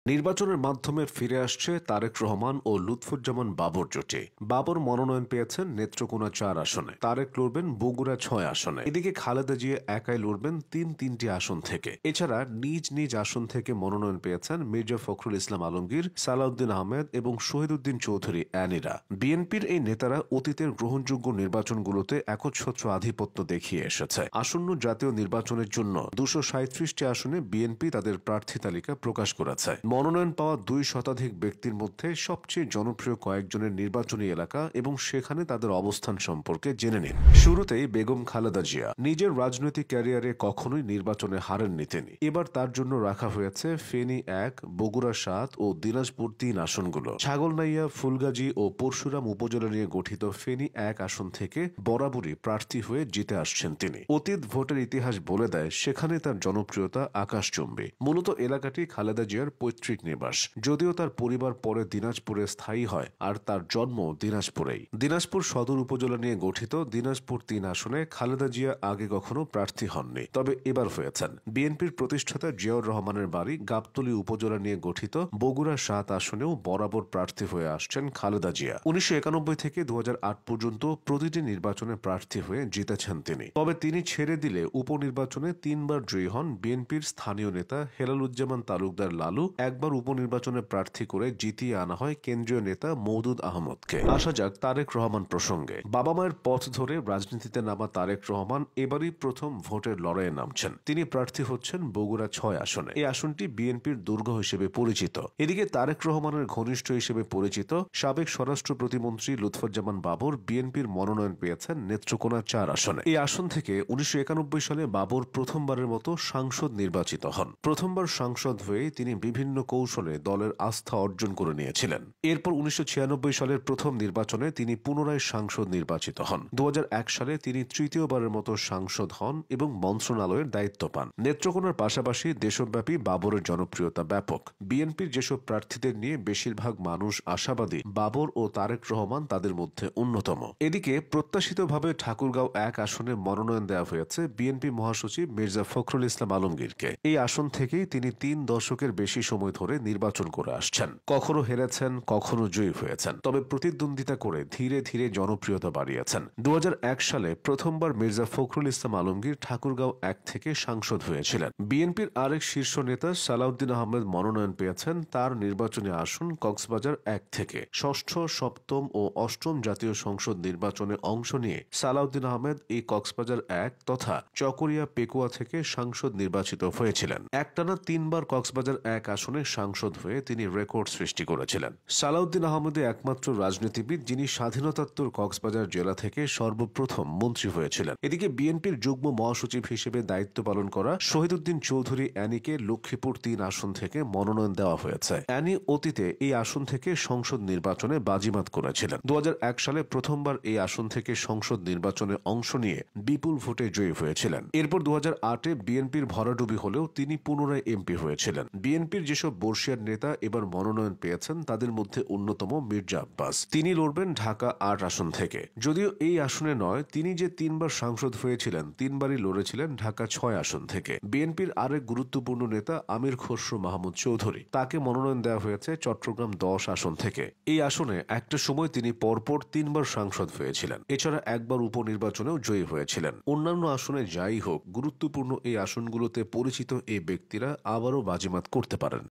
নির্বাচনের মাধ্যমে ফিরে আসছে তারেক রহমান ও লুৎফুজ্জামান বাবর জোটে। বাবর মনোনয়ন পেয়েছেন নেত্রকোনা ৪ আসনে, তারেক লড়বেন বগুড়া ৬ আসনে। এদিকে খালেদা জিয়া একাই লড়বেন তিনটি আসন থেকে। এছাড়া নিজ নিজ আসন থেকে মনোনয়ন পেয়েছেন মির্জা ফখরুল ইসলাম আলমগীর, সালাউদ্দিন আহমেদ এবং শহীদুদ্দিন চৌধুরী অ্যানিরা। বিএনপির এই নেতারা অতীতের গ্রহণযোগ্য নির্বাচনগুলোতে একচ্ছত্র আধিপত্য দেখিয়ে এসেছে। আসন্ন জাতীয় নির্বাচনের জন্য ২৩৭টি আসনে বিএনপি তাদের প্রার্থী তালিকা প্রকাশ করেছে। মনোনয়ন পাওয়া ২ শতাধিক ব্যক্তির মধ্যে সবচেয়ে জনপ্রিয় কয়েকজনের নির্বাচনী এলাকা এবং সেখানে তাদের অবস্থান সম্পর্কে জেনে নিন। শুরুতেই বেগম খালেদা জিয়া নিজের রাজনৈতিক ক্যারিয়ারে কখনোই নির্বাচনে হারেননি তিনি। এবার তার জন্য রাখা হয়েছে ফেনী ১, বগুড়া ৭ ও দিনাজপুর ৩ আসনগুলো। ছাগলনাইয়া, ফুলগাজী ও পরশুরাম উপজেলা নিয়ে গঠিত ফেনী ১ আসন থেকে বরাবরই প্রার্থী হয়ে জিতে আসছেন তিনি। অতীত ভোটের ইতিহাস বলে দেয় সেখানে তার জনপ্রিয়তা আকাশচুম্বী। মূলত এলাকাটি খালেদা জিয়ার পৈতৃক নিবাস, যদিও তার পরিবার পরে দিনাজপুরে স্থায়ী হয় আর তার জন্ম দিনাজপুরেই। দিনাজপুর সদর উপজেলা নিয়ে গঠিত দিনাজপুর ৩ আসনে খালেদা জিয়া আগে কখনো প্রার্থী হননি, তবে এবার হয়েছেন। বিএনপির প্রতিষ্ঠাতা জিয়াউর রহমানের বাড়ি গাবতলী উপজেলা নিয়ে গঠিত বগুড়া ৭ আসনেও বরাবর প্রার্থী হয়ে আসছেন খালেদা জিয়া। ১৯৯১ থেকে ২০০৮ পর্যন্ত প্রতিটি নির্বাচনে প্রার্থী হয়ে জিতেছেন তিনি। তবে তিনি ছেড়ে দিলে উপনির্বাচনে ৩বার জয়ী হন বিএনপির স্থানীয় নেতা হেলালুজ্জামান তালুকদার লালু। একবার উপনির্বাচনে প্রার্থী করে জিতিয়ে আনা হয় কেন্দ্রীয় নেতা মওদুদ আহমদকে। আসা যাক তারেক রহমান প্রসঙ্গে। বাবা মায়ের পথ ধরে রাজনীতিতে নামা তারেক রহমান এবারই প্রথম ভোটের লড়াইয়ে নামছেন। তিনি প্রার্থী হচ্ছেন বগুড়া ৬ আসনে। এই আসনটি বিএনপির দুর্গ হিসেবে পরিচিত। এদিকে তারেক রহমানের ঘনিষ্ঠ হিসেবে পরিচিত সাবেক স্বরাষ্ট্র প্রতিমন্ত্রী লুৎফুজ্জামান বাবর বিএনপির মনোনয়ন পেয়েছেন নেত্রকোনা ৪ আসনে। এই আসন থেকে ১৯৯১ সালে বাবর প্রথমবারের মতো সাংসদ নির্বাচিত হন। প্রথমবার সাংসদ হয়ে তিনি বিভিন্ন কৌশলে দলের আস্থা অর্জন করে নিয়েছিলেন। এরপর ১৯৯৬ সালের প্রথম নির্বাচনে তিনি পুনরায় সাংসদ নির্বাচিত হন। ২০০১ সালে তিনি তৃতীয়বারের মতো সাংসদ হন এবং মন্ত্রণালয়ের দায়িত্ব পান। নেত্রকোনার পাশাপাশি দেশব্যাপী বাবরের জনপ্রিয়তা ব্যাপক। বিএনপির যেসব প্রার্থীদের নিয়ে বেশিরভাগ মানুষ আশাবাদী, বাবর ও তারেক রহমান তাদের মধ্যে অন্যতম। এদিকে প্রত্যাশিতভাবে ঠাকুরগাঁও ১ আসনে মনোনয়ন দেওয়া হয়েছে বিএনপি মহাসচিব মির্জা ফখরুল ইসলাম আলমগীরকে। এই আসন থেকেই তিনি ৩ দশকের বেশি সময় ধরে নির্বাচন করে আসছেন। কখনো হেরেছেন, কখনো জয়ী হয়েছেন, তবে প্রতিদ্বন্দ্বিতা করে ধীরে ধীরে জনপ্রিয়তা বাড়িয়েছেন। ২০০১ সালে প্রথমবার মির্জা ফখরুল ইসলাম আলমগীর ঠাকুরগাঁও ১ থেকে সাংসদ হয়েছিলেন। বিএনপির আরেক শীর্ষ নেতা সালাউদ্দিন আহমেদ মনোনয়ন পেয়েছেন তার নির্বাচনী আসন কক্সবাজার ১ থেকে। ষষ্ঠ, সপ্তম ও অষ্টম জাতীয় সংসদ নির্বাচনে অংশ নিয়ে সালাউদ্দিন আহমেদ এই কক্সবাজার ১ তথা চকরিয়া পেকুয়া থেকে সাংসদ নির্বাচিত হয়েছিলেন। একটানা ৩বার কক্সবাজার ১ আসনে সাংসদ হয়ে তিনি রেকর্ড সৃষ্টি করেছিলেন। সালাউদ্দিন আহমেদ একমাত্র রাজনীতিবিদ যিনি স্বাধীনতাত্তর কক্সবাজার জেলা থেকে সর্বপ্রথম মন্ত্রী হয়েছিলেন। এদিকে বিএনপির যুগ্ম মহাসচিব হিসেবে দায়িত্ব পালন করা শহীদুদ্দিন চৌধুরী অ্যানিকে লক্ষ্মীপুর ৩ আসন থেকে মনোনয়ন দেওয়া হয়েছে। অ্যানি অতীতে এই আসন থেকে সংসদ নির্বাচনে বাজিমাত করেছিলেন। ২০০১ সালে প্রথমবার এই আসন থেকে সংসদ নির্বাচনে অংশ নিয়ে বিপুল ভোটে জয়ী হয়েছিলেন। এরপর ২০০৮-এ বিএনপির ভরাডুবি হলেও তিনি পুনরায় এমপি হয়েছিলেন। বিএনপির যেসব বর্ষিয়ার নেতা এবার মনোনয়ন পেয়েছেন তাদের মধ্যে অন্যতম মির্জা আব্বাস। তিনি লড়বেন ঢাকা ৮ আসন থেকে। যদিও এই আসনে নয়, তিনি যে ৩বার সাংসদ হয়েছিলেন ৩বারই লড়েছিলেন ঢাকা ৬ আসন থেকে। বিএনপির আরেক গুরুত্বপূর্ণ নেতা আমির খসরু মাহমুদ চৌধুরী, তাকে মনোনয়ন দেওয়া হয়েছে চট্টগ্রাম ১০ আসন থেকে। এই আসনে একটা সময় তিনি পরপর ৩বার সাংসদ হয়েছিলেন। এছাড়া একবার উপনির্বাচনেও জয়ী হয়েছিলেন। অন্যান্য আসনে যাই হোক, গুরুত্বপূর্ণ এই আসনগুলোতে পরিচিত এই ব্যক্তিরা আবারও বাজিমাত করতে পারেন।